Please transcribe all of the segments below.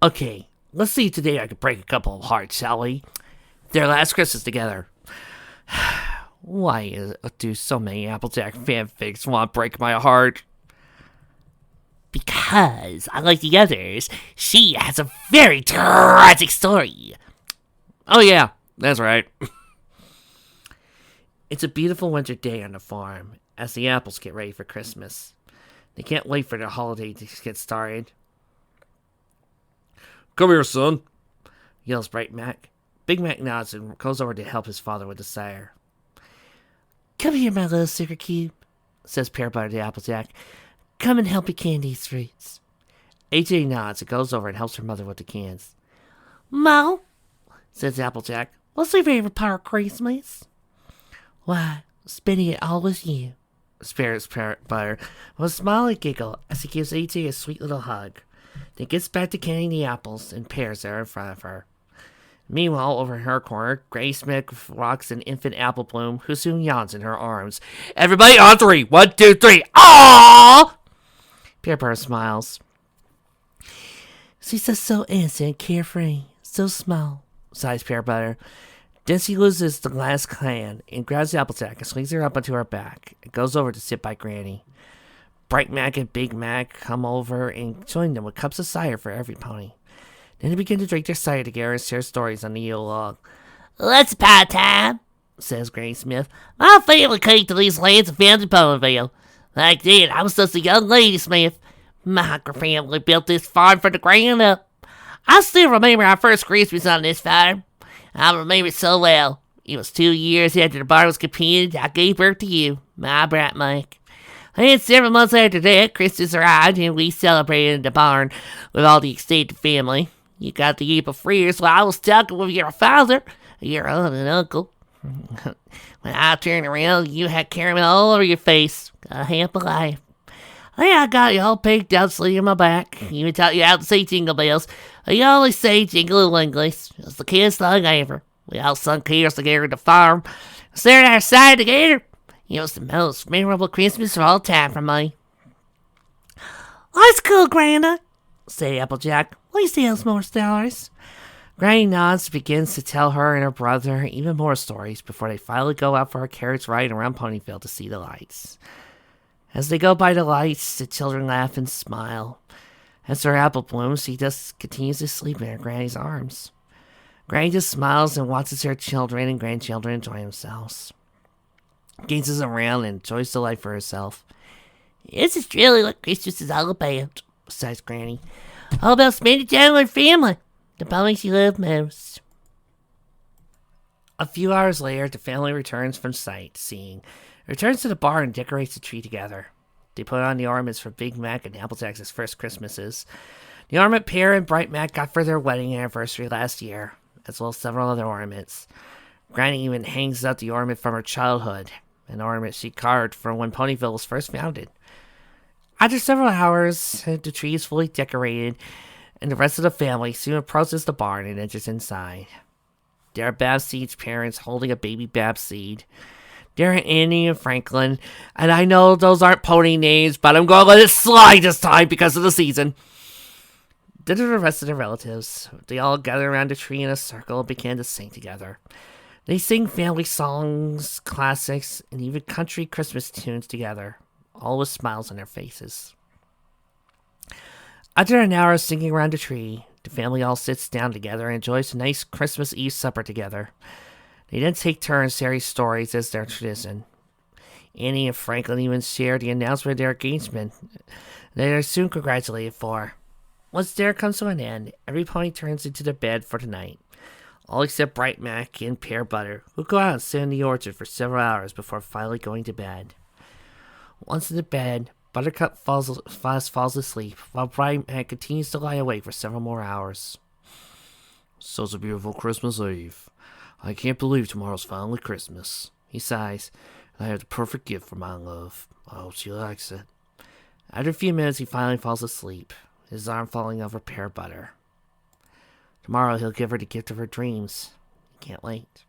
Okay, let's see if today I can break a couple of hearts, shall we? Their last Christmas together. Why do so many Applejack fanfics want to break my heart? Because, unlike the others, she has a very tragic story. Oh yeah, that's right. It's a beautiful winter day on the farm as the apples get ready for Christmas. They can't wait for the holiday to get started. Come here, son, yells Bright Mack. Big Mac nods and goes over to help his father with the cider. Come here, my little sugar cube, says Pear Butter to Applejack. Come and help me can these fruits. AJ nods and goes over and helps her mother with the cans. Ma, says Applejack, what's your favorite part of Christmas? Why, spending it all with you, spares Pear Butter with a smile and giggle as he gives AJ a sweet little hug. Then gets back to canning the apples and pears that are in front of her. Meanwhile, over in her corner, Granny Smith rocks an infant apple bloom who soon yawns in her arms. Everybody on three! 1, 2, 3! Aww! Pear Butter smiles. She's just so innocent, carefree, so small, sighs Pear Butter. Then she loses the last can and grabs Applejack and swings her up onto her back and goes over to sit by Granny. Bright Mac and Big Mac come over and join them with cups of cider for every pony. Then they begin to drink their cider together and share stories on the Yule log. Let's pie time, says Granny Smith. My family came to these lands and founded Ponyville. Back then, I was just a young lady Smith. My family built this farm from the ground up. I still remember our first Christmas on this farm. I remember it so well. It was 2 years after the barn was completed. I gave birth to you, my brat Mike. And 7 months after that, Christmas arrived and we celebrated in the barn with all the extended family. You got the heap of freers while I was talking with your father, your aunt and uncle. When I turned around, you had caramel all over your face. A half alive. Then I got you all picked out, sleep in my back. Even taught you how to say jingle bells. You always say jingle English. It's the cutest thing ever. We all sung carols together at the farm. Stared our side together. It was the most memorable Christmas of all time for me. That's cool, Granda, said Applejack. Please tell us more stories. Granny nods and begins to tell her and her brother even more stories before they finally go out for a carriage ride around Ponyville to see the lights. As they go by the lights, the children laugh and smile. As her apple blooms, she just continues to sleep in her granny's arms. Granny just smiles and watches her children and grandchildren enjoy themselves. Gazes around and enjoys the life for herself. This is really what Christmas is all about, sighs Granny. All about spending time with family, the ponies you love most. A few hours later, the family returns from sightseeing, returns to the barn and decorates the tree together. They put on the ornaments for Big Mac and Applejack's first Christmases. The ornament Pear and Bright Mac got for their wedding anniversary last year, as well as several other ornaments. Granny even hangs out the ornament from her childhood, an ornament she carved from when Ponyville was first founded. After several hours, the tree is fully decorated, and the rest of the family soon approaches the barn and enters inside. There are Babseed's parents holding a baby Babseed. There are Annie and Franklin, and I know those aren't pony names, but I'm going to let it slide this time because of the season. Then are the rest of the relatives. They all gather around the tree in a circle and begin to sing together. They sing family songs, classics, and even country Christmas tunes together, all with smiles on their faces. After an hour of singing around the tree, the family all sits down together and enjoys a nice Christmas Eve supper together. They then take turns sharing stories as their tradition. Annie and Franklin even share the announcement of their engagement they are soon congratulated for. Once dinner comes to an end, every pony turns into their bed for the night, all except Bright Mac and Pear Butter, who go out and sit in the orchard for several hours before finally going to bed. Once in the bed, Buttercup falls asleep, while Bright Mac continues to lie awake for several more hours. Such a beautiful Christmas Eve. I can't believe tomorrow's finally Christmas, he sighs. I have the perfect gift for my love. I hope she likes it. After a few minutes, he finally falls asleep, his arm falling over Pear Butter. Tomorrow, he'll give her the gift of her dreams. He can't wait.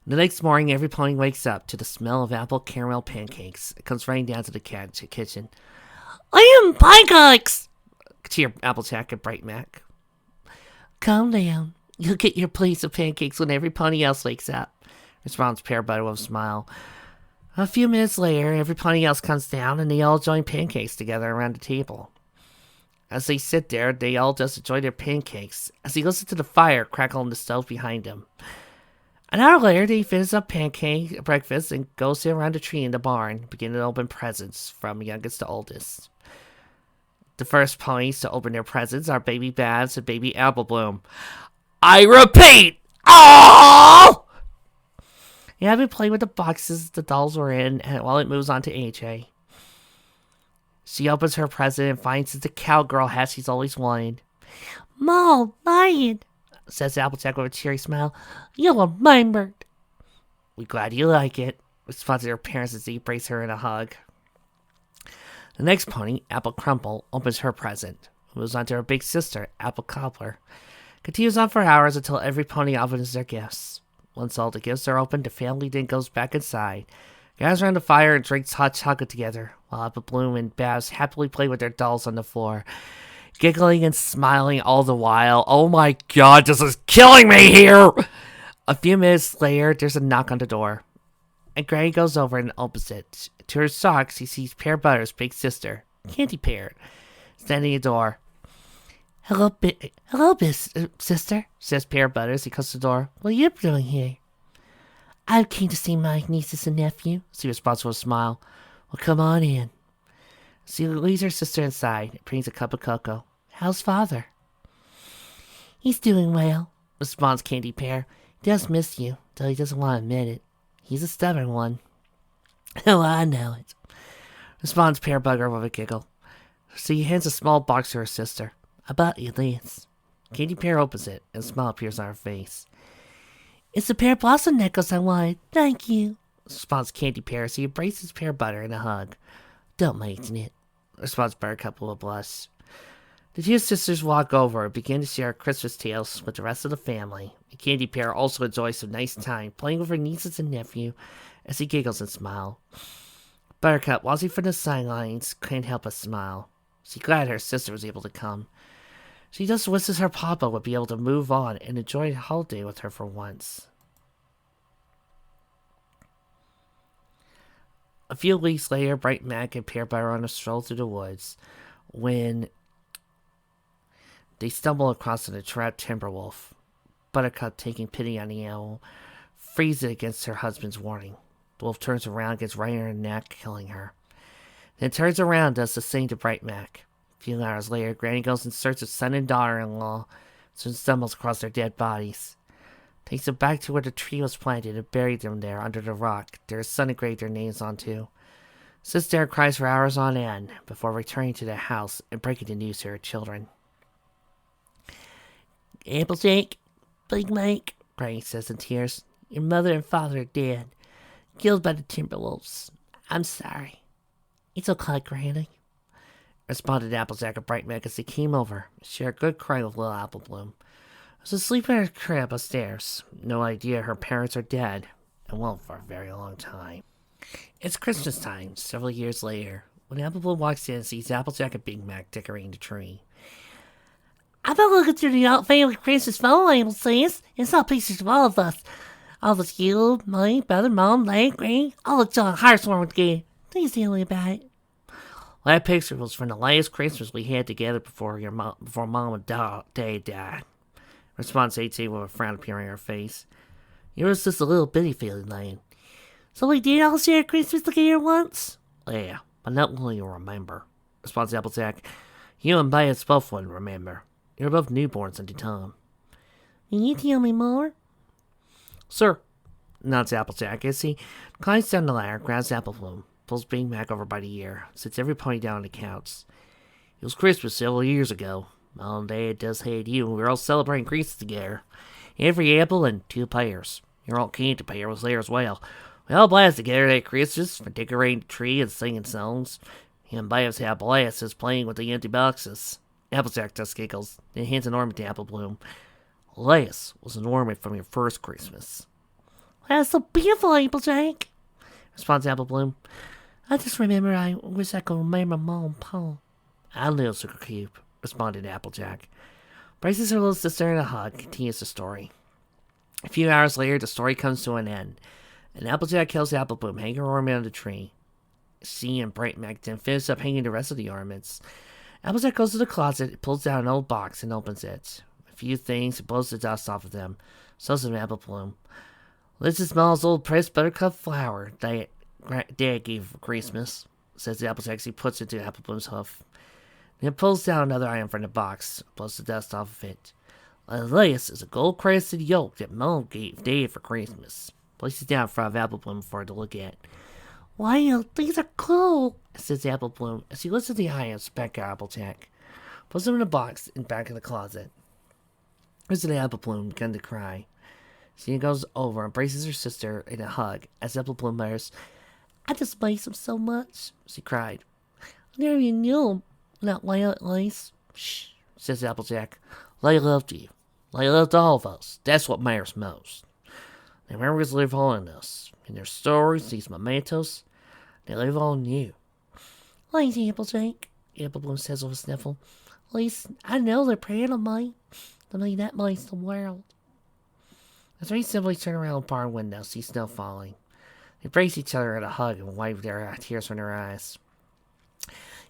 The next morning, every pony wakes up to the smell of apple caramel pancakes. It comes running down to the kitchen. I am pancakes! Cheer Applejack and Bright Mack. Calm down. You'll get your place of pancakes when every pony else wakes up, responds Pear Butter with a smile. A few minutes later, every pony else comes down and they all join pancakes together around the table. As they sit there, they all just enjoy their pancakes as they listen to the fire crackle in the stove behind them. An hour later, they finish up pancake breakfast and go sit around the tree in the barn, beginning to open presents from youngest to oldest. The first ponies to open their presents are Baby Babs and Baby Applebloom. I repeat, all! Abby played with the boxes the dolls were in while it moves on to AJ. She opens her present and finds it's the cowgirl hat she's always wanted. Mom, mine, says Applejack with a cheery smile. You remembered. We're glad you like it, responds her parents as they embrace her in a hug. The next pony, Apple Crumple, opens her present. Moves on to her big sister, Apple Cobbler. Continues on for hours until every pony opens their gifts. Once all the gifts are opened, the family then goes back inside, gathers around the fire and drinks hot chocolate together, while Apple Bloom and Babs happily play with their dolls on the floor, giggling and smiling all the while. Oh my god, this is killing me here! A few minutes later, there's a knock on the door, and Granny goes over and opens it. To her shock, she sees Pear Butter's big sister, Candy Pear, standing at the door. Hello, sister, says Pear Butter as he comes to the door. What are you doing here? I came to see my nieces and nephew, she responds with a smile. Well, come on in. She leads her sister inside and brings a cup of cocoa. How's father? He's doing well, responds Candy Pear. He does miss you, though he doesn't want to admit it. He's a stubborn one. Oh, I know it, responds Pear Bugger with a giggle. So he hands a small box to her sister. I bought you this. Candy Pear opens it, and a smile appears on her face. It's the pear blossom necklace I wanted. Thank you, responds Candy Pear as he embraces Pear Butter in a hug. Don't mention it, responds Buttercup with a blush. The two sisters walk over and begin to share Christmas tales with the rest of the family. And Candy Pear also enjoys some nice time playing with her nieces and nephew as he giggles and smiles. Buttercup, watching from the sidelines, can't help but smile. She's glad her sister was able to come. She just wishes her papa would be able to move on and enjoy a holiday with her for once. A few weeks later, Bright Mack and Pear Butter are on a stroll through the woods when they stumble across an entrapped timber wolf. Buttercup, taking pity on the animal, frees it against her husband's warning. The wolf turns around, gets right in her neck, killing her. Then turns around and does the same to Bright Mack. A few hours later, Granny goes in search of son and daughter-in-law, soon stumbles across their dead bodies. Takes them back to where the tree was planted and buried them there under the rock. Their son engraved their names onto. Sits there and cries for hours on end before returning to the house and breaking the news to her children. Applejack, Big Mike, Granny says in tears. Your mother and father are dead, killed by the Timberwolves. I'm sorry. It's okay, Granny, responded Applejack and Bright Mack as they came over and shared a good cry with little Applebloom. Was asleep in her crib upstairs. No idea her parents are dead, and won't for a very long time. It's Christmas time, several years later, when Applebloom walks in and sees Applejack and Big Mac decorating the tree. I've been looking through the old family Christmas photo albums, and saw pictures of all of us. All of us, you, my brother, mom, Larry, Granny, all the John Heartswarming together. Please tell me about it. Well, that picture was from the last Christmas we had together before mom and dad died. Responds 18 with a frown appearing on her face. Yours just a little bitty feeling, Lane. So we did all share Christmas together once? Yeah, but not will you remember. Responds Applejack. You and Bass both wouldn't remember. You're both newborns at the time. Can you tell me more? Sir, nods Applejack as he climbs down the ladder, grabs Applebloom, pulls Big Mac over by the ear, sits every pony down on the couch. It was Christmas several years ago. Mom and Dad just had you, and we were all celebrating Christmas together. Every apple and 2 pears. Your Aunt Candy Pear was there as well. We all blasted together that Christmas for decorating the tree and singing songs. He and Babs had blasts playing with the empty boxes. Applejack just giggles, then hands an ornament to Applebloom. This was an ornament from your first Christmas. That's so beautiful, Applejack, responds Applebloom. I just remember I wish I could remember Mom and Pa. I know, Sugar Cube, responded Applejack. Braces her little sister in a hug, continues the story. A few hours later, the story comes to an end, and Applejack kills Apple Bloom, hanging her ornament on the tree. She and Bright Mack then finish up hanging the rest of the ornaments. Applejack goes to the closet, pulls down an old box, and opens it. A few things, and blows the dust off of them. So does Apple Bloom. Liz smells old pressed buttercup flower Dad gave for Christmas, says the Applejack as he puts it to Apple Bloom's hoof. Then pulls down another item from the box, blows the dust off of it. And this is a gold-crested yoke that Mom gave Dad for Christmas. Places it down in front of Apple Bloom for her to look at. Wow, these are cool, says Apple Bloom as he looks at the items back at Applejack. Puts them in a box in back of the closet. President Apple Bloom began to cry. She goes over and braces her sister in a hug as Apple Bloom mutters, I just miss him so much, she cried. I never even knew him, not Layla at least. Shh, says Applejack. Layla loved you. Layla loved all of us. That's what matters most. Their memories live on in us. In their stories, these mementos, they live on in you. Thanks, Applejack, Apple Bloom says with a sniffle. At least I know they're proud of me. To me, that makes the world. The three siblings turn around the barn window, see snow falling. They brace each other in a hug and wipe their tears from their eyes.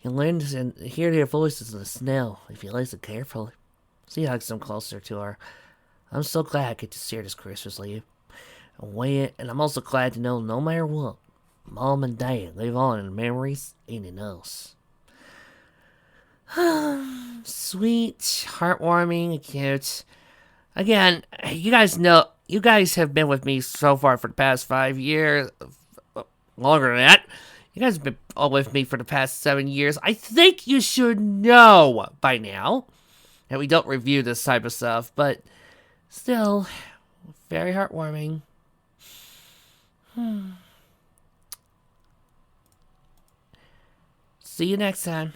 You learn to hear their voices in the snow if you listen carefully. She hugs them closer to her. I'm so glad I get to share this Christmas with you. And I'm also glad to know no matter what, Mom and Dad live on in the memories and in us. Sweet, heartwarming, cute. Again, you guys have been with me so far for the past 5 years. Longer than that. You guys have been all with me for the past 7 years. I think you should know by now that we don't review this type of stuff, but still, very heartwarming. See you next time.